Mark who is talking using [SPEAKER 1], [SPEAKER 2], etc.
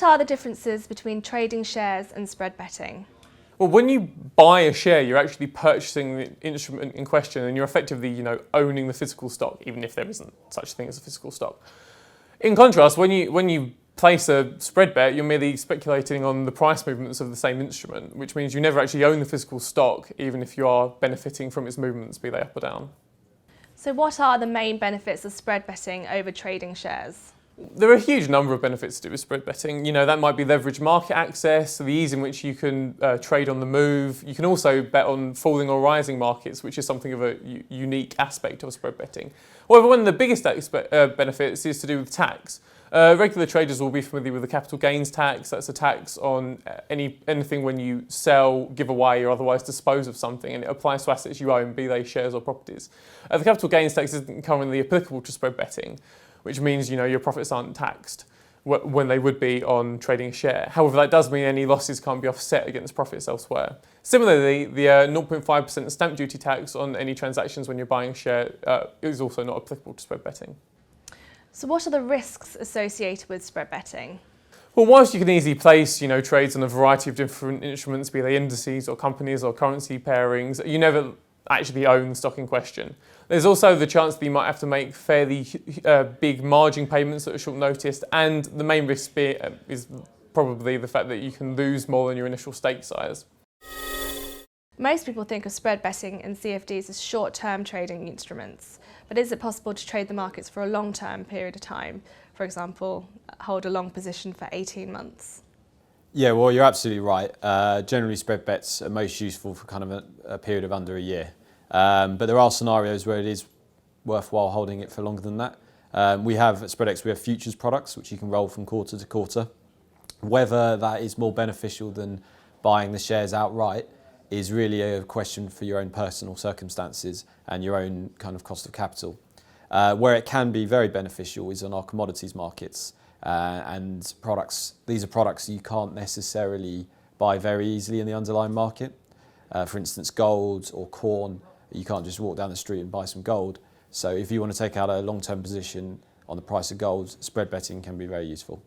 [SPEAKER 1] what are the differences between trading shares and spread betting?
[SPEAKER 2] Well, when you buy a share, you're actually purchasing the instrument in question, and you're effectively, owning the physical stock, even if there isn't such a thing as a physical stock. In contrast, when you place a spread bet, you're merely speculating on the price movements of the same instrument, which means you never actually own the physical stock, even if you are benefiting from its movements, be they up or down.
[SPEAKER 1] So what are the main benefits of spread betting over trading shares?
[SPEAKER 2] There are a huge number of benefits to do with spread betting. That might be leveraged market access, the ease in which you can trade on the move. You can also bet on falling or rising markets, which is something of a unique aspect of spread betting. However, one of the biggest benefits is to do with tax. Regular traders will be familiar with the capital gains tax. That's a tax on anything when you sell, give away, or otherwise dispose of something, and it applies to assets you own, be they shares or properties. The capital gains tax isn't currently applicable to spread betting, which means your profits aren't taxed when they would be on trading a share. However, that does mean any losses can't be offset against profits elsewhere. Similarly, the 0.5% stamp duty tax on any transactions when you're buying a share is also not applicable to spread betting.
[SPEAKER 1] So what are the risks associated with spread betting?
[SPEAKER 2] Well, whilst you can easily place, trades on a variety of different instruments, be they indices or companies or currency pairings, you never actually own the stock in question. There's also the chance that you might have to make fairly big margin payments at a short notice, and the main risk is probably the fact that you can lose more than your initial stake size.
[SPEAKER 1] Most people think of spread betting and CFDs as short-term trading instruments, but is it possible to trade the markets for a long-term period of time? For example, hold a long position for 18 months?
[SPEAKER 3] Yeah, well, you're absolutely right. Generally, spread bets are most useful for kind of a period of under a year. But there are scenarios where it is worthwhile holding it for longer than that. We have at Spreadex, we have futures products, which you can roll from quarter to quarter. Whether that is more beneficial than buying the shares outright is really a question for your own personal circumstances and your own kind of cost of capital. Where it can be very beneficial is on our commodities markets. And these are products you can't necessarily buy very easily in the underlying market. For instance, gold or corn, you can't just walk down the street and buy some gold. So if you want to take out a long-term position on the price of gold, spread betting can be very useful.